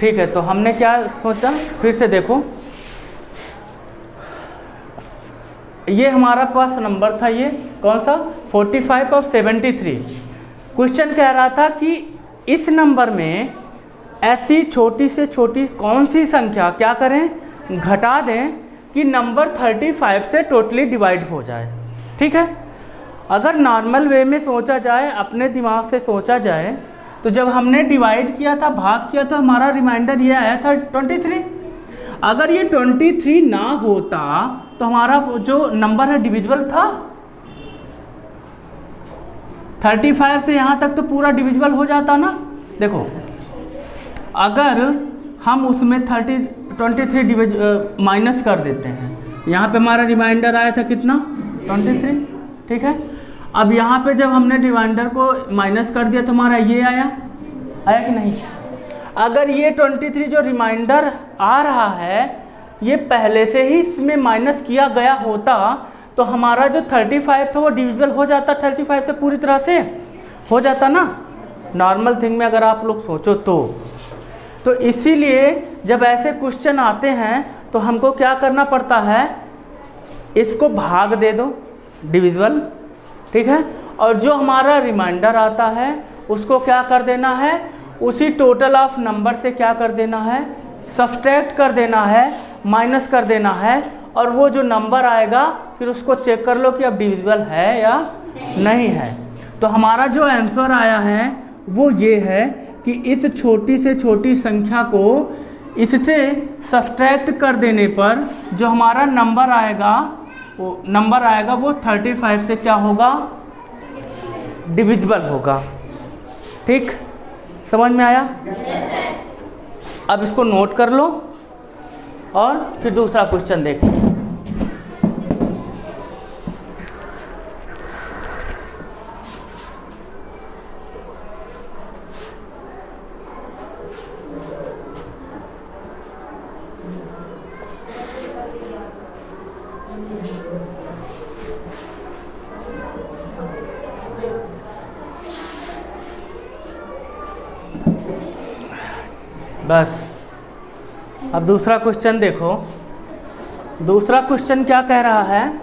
ठीक है, तो हमने क्या सोचा, फिर से देखो, ये हमारा पास नंबर था, ये कौन सा 45 और 73। क्वेश्चन कह रहा था कि इस नंबर में ऐसी छोटी से छोटी कौन सी संख्या क्या करें, घटा दें कि नंबर 35 से टोटली डिवाइड हो जाए। ठीक है, अगर नॉर्मल वे में सोचा जाए, अपने दिमाग से सोचा जाए, तो जब हमने डिवाइड किया था, भाग किया, तो हमारा रिमाइंडर ये आया था 23। अगर ये 23 ना होता तो हमारा जो नंबर है डिविजिबल था। 35 से यहाँ तक तो पूरा डिविजिबल हो जाता ना। देखो, अगर हम उसमें 23 माइनस कर देते हैं, यहाँ पे हमारा रिमाइंडर आया था कितना, 23। ठीक है, अब यहाँ पे जब हमने रिमाइंडर को माइनस कर दिया तो हमारा ये आया कि नहीं। अगर ये 23 जो रिमाइंडर आ रहा है ये पहले से ही इसमें माइनस किया गया होता तो हमारा जो 35 था वो डिविजिबल हो जाता, 35 से पूरी तरह से हो जाता ना, नॉर्मल थिंग में अगर आप लोग सोचो तो इसीलिए जब ऐसे क्वेश्चन आते हैं तो हमको क्या करना पड़ता है, इसको भाग दे दो डिविजिबल। ठीक है, और जो हमारा रिमाइंडर आता है उसको क्या कर देना है, उसी टोटल ऑफ नंबर से क्या कर देना है, सब्सट्रैक्ट कर देना है, माइनस कर देना है, और वो जो नंबर आएगा फिर उसको चेक कर लो कि अब डिविजिबल है या नहीं है। तो हमारा जो आंसर आया है वो ये है कि इस छोटी से छोटी संख्या को इससे सब्सट्रैक्ट कर देने पर जो हमारा नंबर आएगा वो 35 से क्या होगा, डिविजिबल होगा। ठीक, समझ में आया? अब इसको नोट कर लो और फिर दूसरा क्वेश्चन देखो। बस, अब दूसरा क्वेश्चन देखो। दूसरा क्वेश्चन क्या कह रहा है,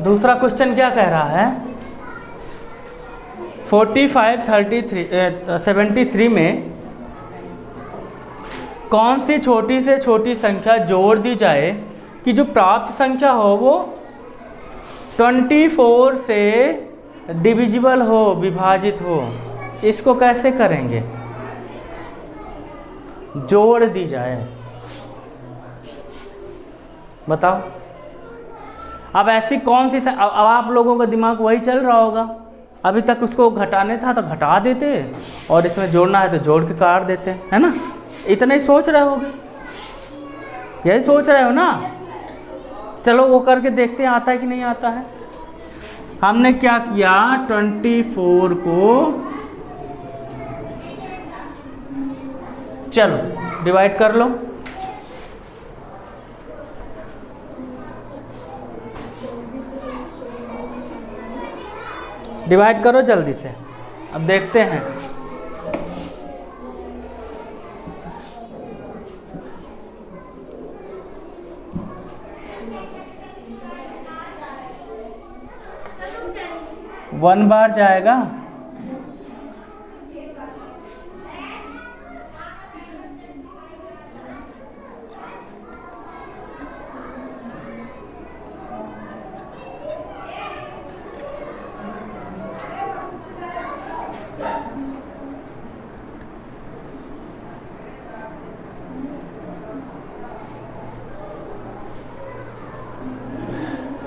दूसरा क्वेश्चन क्या कह रहा है, 73 में कौन सी छोटी से छोटी संख्या जोड़ दी जाए कि जो प्राप्त संख्या हो वो 24 से डिविजिबल हो, विभाजित हो। इसको कैसे करेंगे, जोड़ दी जाए, बताओ। अब ऐसी कौन सी अब आप लोगों का दिमाग वही चल रहा होगा, अभी तक उसको घटाने था तो घटा देते और इसमें जोड़ना है तो जोड़ के काट देते, है ना। इतना ही सोच रहे होगे, यही सोच रहे हो ना। चलो वो करके देखते हैं आता है कि नहीं आता है। हमने क्या किया, 24 को चलो डिवाइड कर लो। डिवाइड करो जल्दी से, अब देखते हैं। वन बार जाएगा,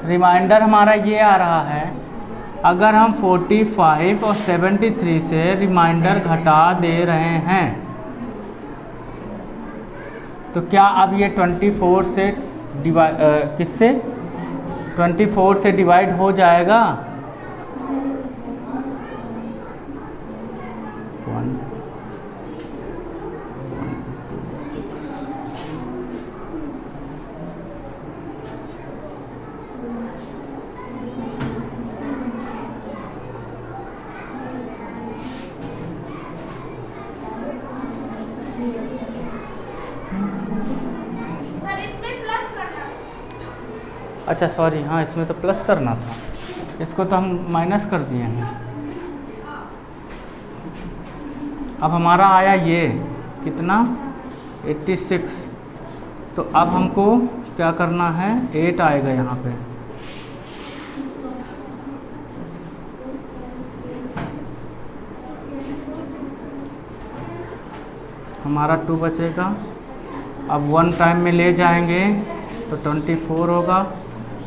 रिमाइंडर हमारा ये आ रहा है। अगर हम 45 और 73 से रिमाइंडर घटा दे रहे हैं तो क्या अब ये 24 से किससे 24 से डिवाइड हो जाएगा। 1 2 6 अच्छा सॉरी, हाँ इसमें तो प्लस करना था, इसको तो हम माइनस कर दिए हैं। अब हमारा आया ये कितना 86, तो अब हमको क्या करना है, 8 आएगा यहाँ पे। हमारा 2 बचेगा। अब 1 टाइम में ले जाएंगे तो 24 होगा।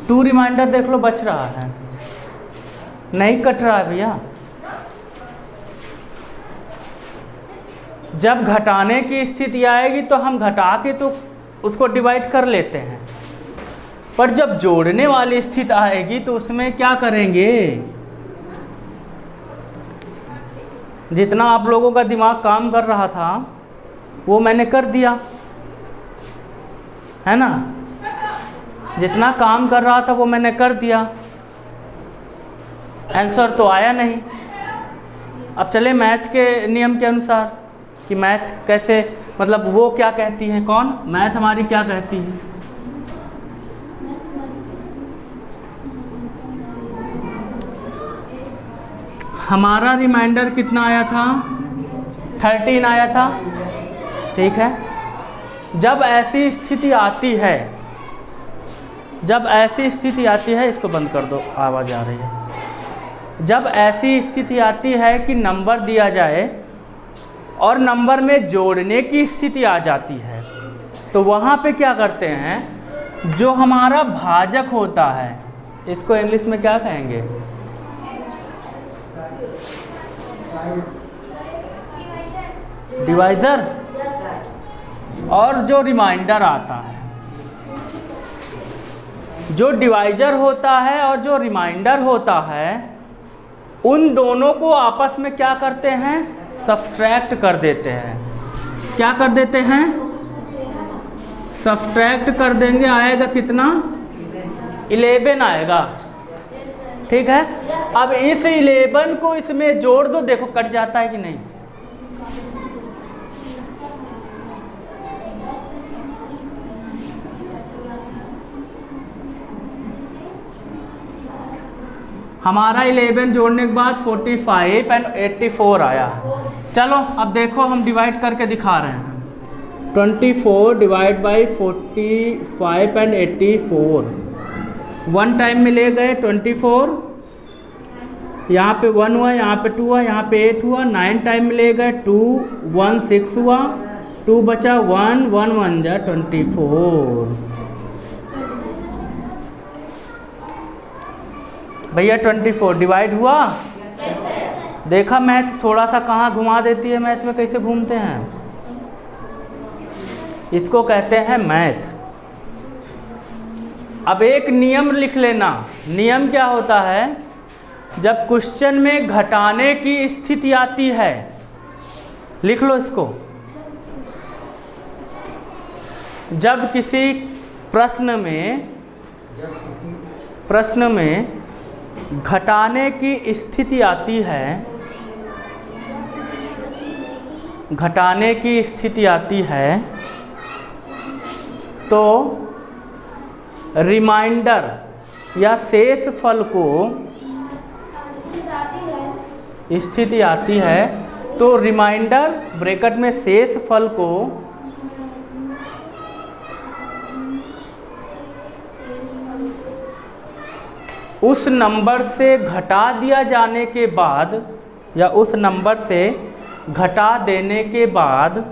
2 रिमाइंडर देख लो बच रहा है, नहीं कट रहा है भैया। जब घटाने की स्थिति आएगी तो हम घटा के तो उसको डिवाइड कर लेते हैं, पर जब जोड़ने वाली स्थिति आएगी तो उसमें क्या करेंगे। जितना आप लोगों का दिमाग काम कर रहा था वो मैंने कर दिया है ना, जितना काम कर रहा था वो मैंने कर दिया, आंसर तो आया नहीं। अब चले मैथ के नियम के अनुसार कि मैथ कैसे, मतलब वो क्या कहती है, कौन मैथ हमारी क्या कहती है। हमारा रिमाइंडर कितना आया था, 13 आया था, ठीक है। जब ऐसी स्थिति आती है, जब ऐसी स्थिति आती है, इसको बंद कर दो आवाज़ आ रही है। जब ऐसी स्थिति आती है कि नंबर दिया जाए और नंबर में जोड़ने की स्थिति आ जाती है, तो वहाँ पे क्या करते हैं, जो हमारा भाजक होता है, इसको इंग्लिश में क्या कहेंगे, डिवाइज़र, और जो रिमाइंडर आता है, जो डिवाइज़र होता है और जो रिमाइंडर होता है, उन दोनों को आपस में क्या करते हैं, सब्सट्रैक्ट कर देते हैं। क्या कर देते हैं, सब्सट्रैक्ट कर देंगे। आएगा कितना, 11 आएगा, ठीक है। अब इस 11 को इसमें जोड़ दो, देखो कट जाता है कि नहीं। हमारा 11 जोड़ने के बाद 45 एंड 84 आया। चलो अब देखो हम डिवाइड करके दिखा रहे हैं। 24 डिवाइड बाई 45 एंड 84, 1 टाइम में ले गए 24, यहाँ पे 1 हुआ, यहाँ पे 2 हुआ, यहाँ पे 8 हुआ। 9 टाइम में ले गए 2, 1 6 हुआ, 2 बचा 1, 1 1 जा 24। भैया 24 डिवाइड हुआ। देखा मैथ थोड़ा सा कहाँ घुमा देती है, मैथ में कैसे घूमते हैं, इसको कहते हैं मैथ। अब एक नियम लिख लेना। नियम क्या होता है, जब क्वेश्चन में घटाने की स्थिति आती है, लिख लो इसको। जब किसी प्रश्न में घटाने की स्थिति आती है, घटाने की स्थिति आती है, तो रिमाइंडर या शेष फल को स्थिति आती है, तो रिमाइंडर ब्रैकेट में शेष फल को उस नंबर से घटा दिया जाने के बाद, या उस नंबर से घटा देने के बाद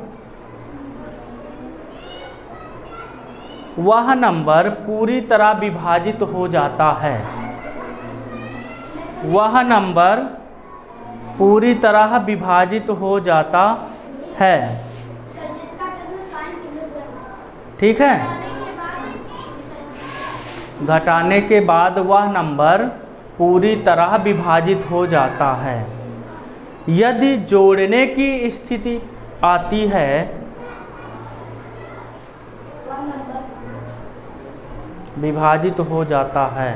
वह नंबर पूरी तरह विभाजित हो जाता है। वह नंबर पूरी तरह विभाजित हो जाता है, ठीक है। घटाने के बाद वह नंबर पूरी तरह विभाजित हो जाता है। यदि जोड़ने की स्थिति आती है, विभाजित हो जाता है।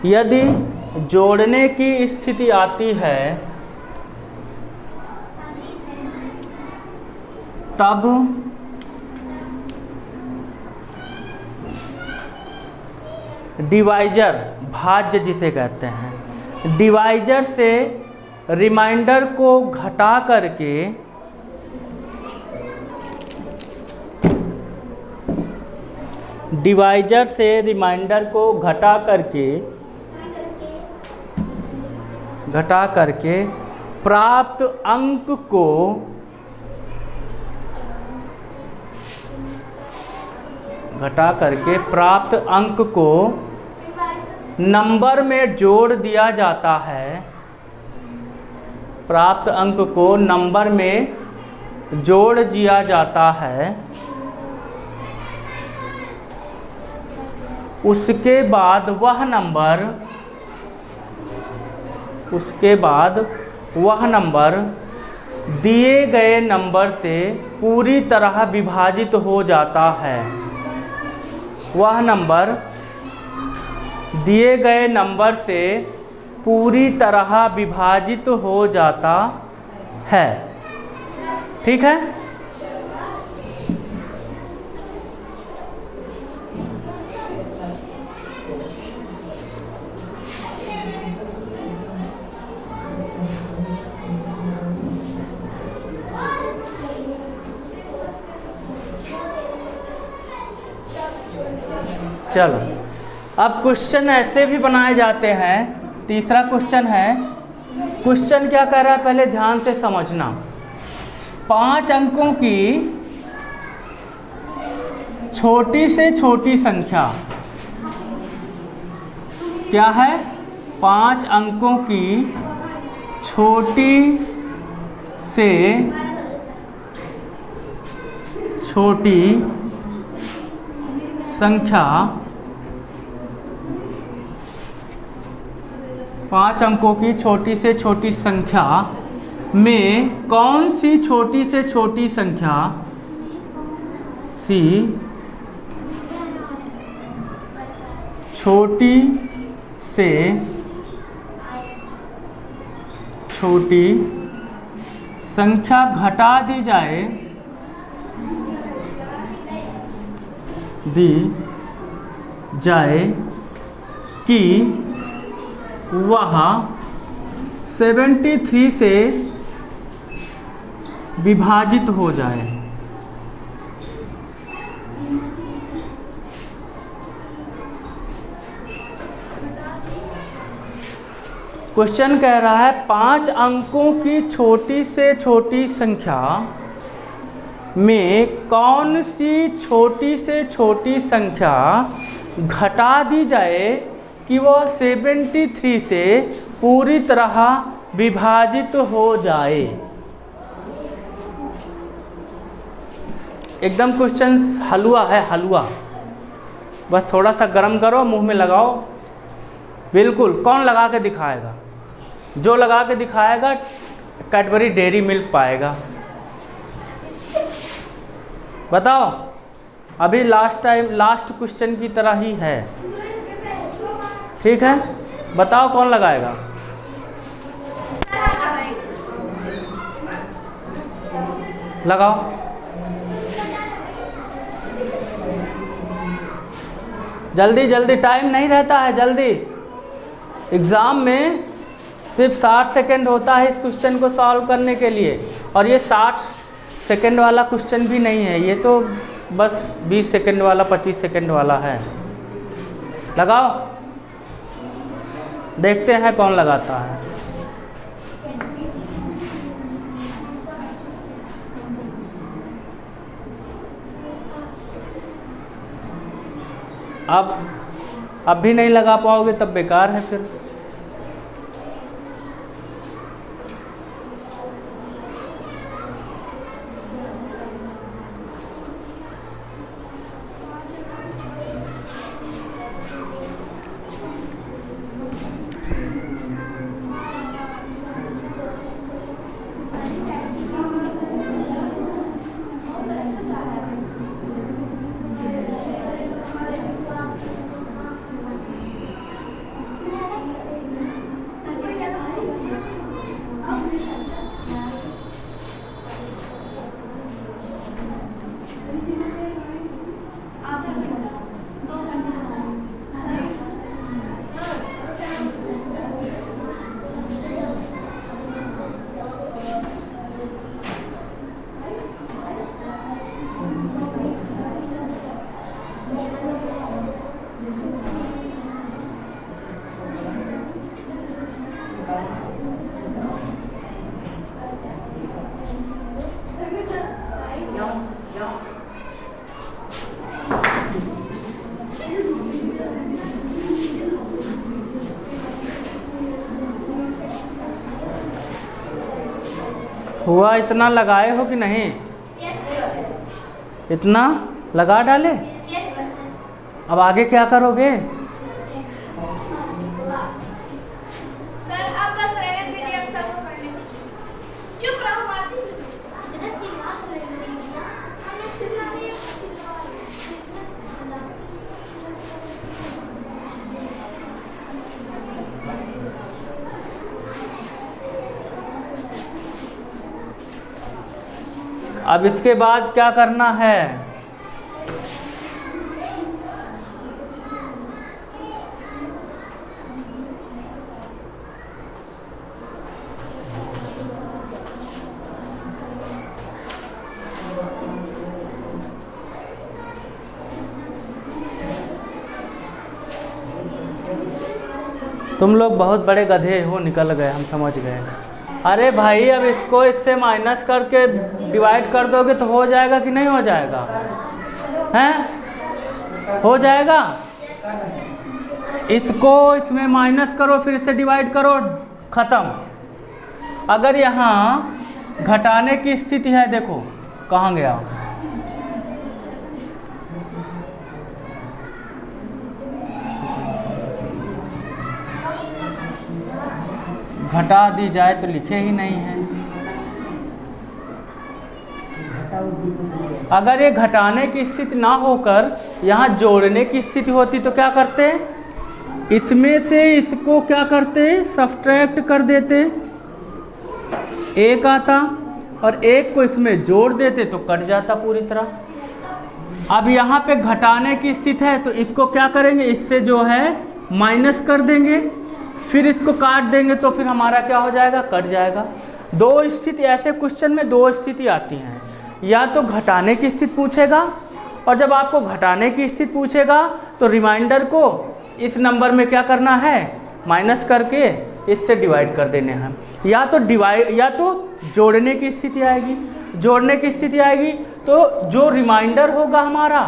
यदि जोड़ने की स्थिति आती है, तब डिवाइजर, भाज्य जिसे कहते हैं, डिवाइजर से रिमाइंडर को घटा करके डिवाइजर से रिमाइंडर को घटा करके प्राप्त अंक को नंबर में जोड़ दिया जाता है। प्राप्त अंक को नंबर में जोड़ दिया जाता है। उसके बाद वह नंबर दिए गए नंबर से पूरी तरह विभाजित हो जाता है। वह नंबर दिए गए नंबर से पूरी तरह विभाजित हो जाता है। ठीक है। चलो, अब क्वेश्चन ऐसे भी बनाए जाते हैं। तीसरा क्वेश्चन है, क्वेश्चन क्या कह रहा है पहले ध्यान से समझना। 5 अंकों की छोटी से छोटी संख्या क्या है? 5 अंकों की छोटी से छोटी संख्या, 5 अंकों की छोटी से छोटी संख्या में कौन सी छोटी से छोटी संख्या छोटी से छोटी संख्या घटा दी जाए कि वह 73 से विभाजित हो जाए। क्वेश्चन कह रहा है 5 अंकों की छोटी से छोटी संख्या में कौन सी छोटी से छोटी संख्या घटा दी जाए कि वह 73 से पूरी तरह विभाजित हो जाए। एकदम क्वेश्चन हलवा है, हलवा। बस थोड़ा सा गर्म करो, मुंह में लगाओ। बिल्कुल। कौन लगा के दिखाएगा? जो लगा के दिखाएगा कैडबरी डेयरी मिल्क पाएगा। बताओ। अभी लास्ट क्वेश्चन की तरह ही है। ठीक है, बताओ कौन लगाएगा? लगाओ। जल्दी जल्दी, टाइम नहीं रहता है, जल्दी। एग्ज़ाम में सिर्फ 60 सेकेंड होता है इस क्वेश्चन को सॉल्व करने के लिए, और ये 60 सेकेंड वाला क्वेश्चन भी नहीं है, ये तो बस 20 सेकेंड वाला, 25 सेकेंड वाला है। लगाओ, देखते हैं कौन लगाता है। अब भी नहीं लगा पाओगे तब बेकार है फिर। हुआ इतना लगाए हो कि नहीं? इतना लगा डाले। अब आगे क्या करोगे? अब इसके बाद क्या करना है? तुम लोग बहुत बड़े गधे हो, निकल गए, हम समझ गए। अरे भाई अब इसको इससे माइनस करके डिवाइड कर दोगे तो हो जाएगा कि नहीं हो जाएगा? हैं? हो जाएगा। इसको इसमें माइनस करो, फिर इससे डिवाइड करो, ख़त्म। अगर यहाँ घटाने की स्थिति है, देखो कहाँ गया, घटा दी जाए तो लिखे ही नहीं है। अगर ये घटाने की स्थिति ना होकर यहाँ जोड़ने की स्थिति होती तो क्या करते? इसमें से इसको क्या करते? सब्ट्रैक्ट कर देते, एक आता, और एक को इसमें जोड़ देते तो कट जाता पूरी तरह। अब यहाँ पे घटाने की स्थिति है तो इसको क्या करेंगे? इससे जो है माइनस कर देंगे, फिर इसको काट देंगे तो फिर हमारा क्या हो जाएगा? कट जाएगा। दो स्थिति, ऐसे क्वेश्चन में दो स्थिति आती हैं, या तो घटाने की स्थिति पूछेगा, और जब आपको घटाने की स्थिति पूछेगा तो रिमाइंडर को इस नंबर में क्या करना है? माइनस करके इससे डिवाइड कर देने हैं। या तो जोड़ने की स्थिति आएगी। जोड़ने की स्थिति आएगी तो जो रिमाइंडर होगा हमारा,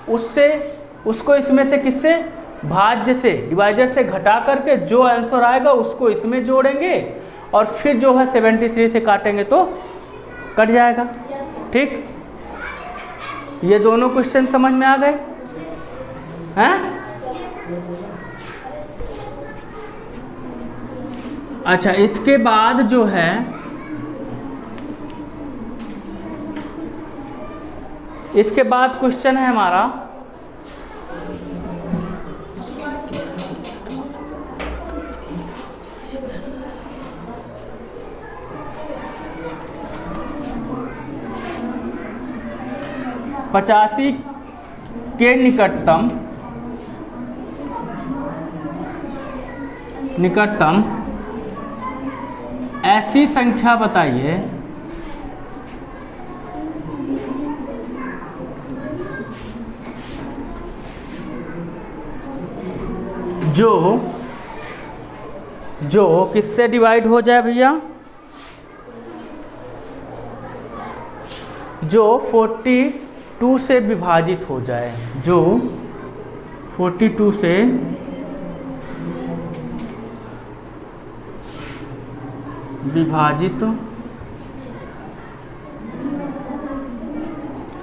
उसको इसमें से किससे? भाज्य से, डिवाइजर से घटा करके जो आंसर आएगा उसको इसमें जोड़ेंगे, और फिर जो है 73 से काटेंगे तो कट जाएगा। ठीक, ये दोनों क्वेश्चन समझ में आ गए हैं? अच्छा, इसके बाद जो है इसके बाद क्वेश्चन है हमारा पचासी के निकटतम ऐसी संख्या बताइए जो किससे डिवाइड हो जाए भैया? जो 42 से विभाजित हो जाए, जो 42 से विभाजित।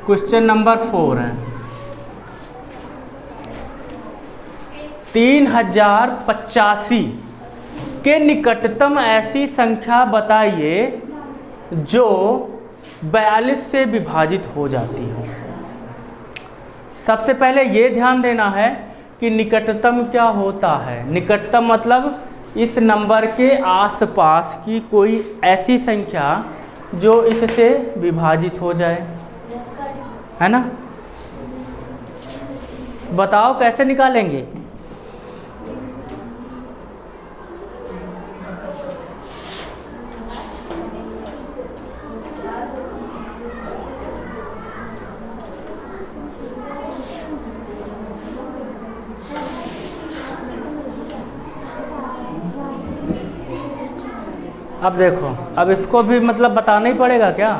क्वेश्चन नंबर 4 है 3085 के निकटतम ऐसी संख्या बताइए जो 42 से विभाजित हो जाती है। सबसे पहले ये ध्यान देना है कि निकटतम क्या होता है। निकटतम मतलब इस नंबर के आसपास की कोई ऐसी संख्या जो इससे विभाजित हो जाए, है ना? बताओ कैसे निकालेंगे? अब देखो, अब इसको भी मतलब बताना ही पड़ेगा क्या?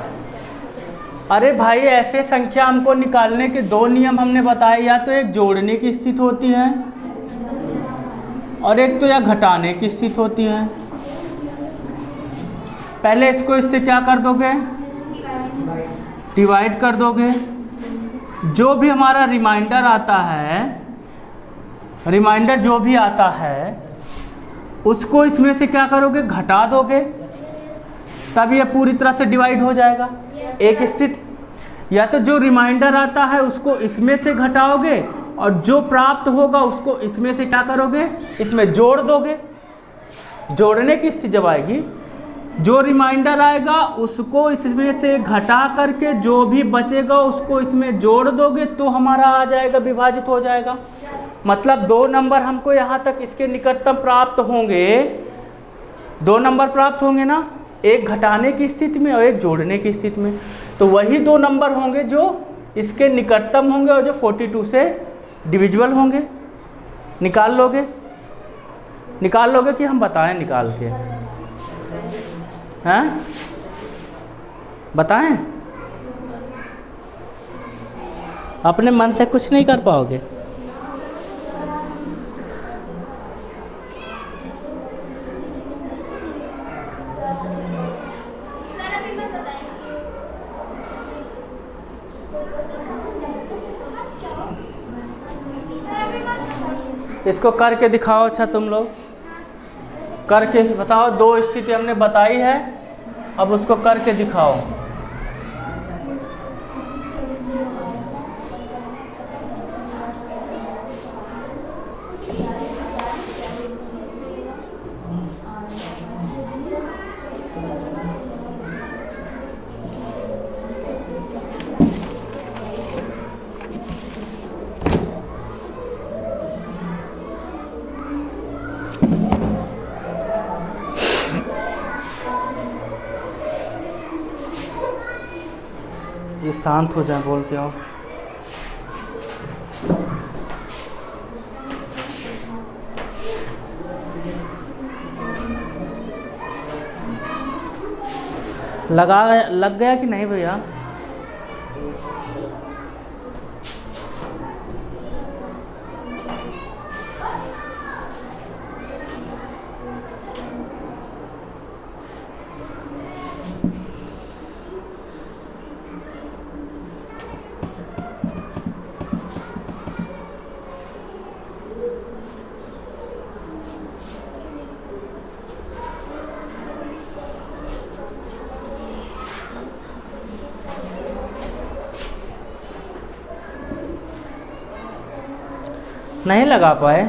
अरे भाई, ऐसे संख्या हमको निकालने के दो नियम हमने बताए, या तो एक जोड़ने की स्थिति होती है और एक तो या घटाने की स्थिति होती है। पहले इसको इससे क्या कर दोगे, डिवाइड कर दोगे। जो भी हमारा रिमाइंडर आता है, रिमाइंडर जो भी आता है उसको इसमें से क्या करोगे, घटा दोगे, तब ये पूरी तरह से डिवाइड हो जाएगा। एक स्थिति, या तो जो रिमाइंडर आता है उसको इसमें से घटाओगे और जो प्राप्त होगा उसको इसमें से क्या करोगे, इसमें जोड़ दोगे। जोड़ने की स्थिति जब आएगी, जो रिमाइंडर आएगा उसको इसमें से घटा करके जो भी बचेगा उसको इसमें जोड़ दोगे तो हमारा आ जाएगा, विभाजित हो जाएगा। मतलब 2 नंबर हमको यहाँ तक इसके निकटतम प्राप्त होंगे, 2 नंबर प्राप्त होंगे ना, एक घटाने की स्थिति में और एक जोड़ने की स्थिति में। तो वही 2 नंबर होंगे जो इसके निकटतम होंगे और जो 42 से डिविजिबल होंगे। निकाल लोगे, निकाल लोगे कि हम बताएं निकाल के, हैं बताएं? अपने मन से कुछ नहीं कर पाओगे। इसको करके दिखाओ। अच्छा तुम लोग करके बताओ। 2 स्थिति हमने बताई है, अब उसको करके दिखाओ। ये शांत हो जाए, बोल के आओ। लग गया कि नहीं भैया? नहीं लगा पाए?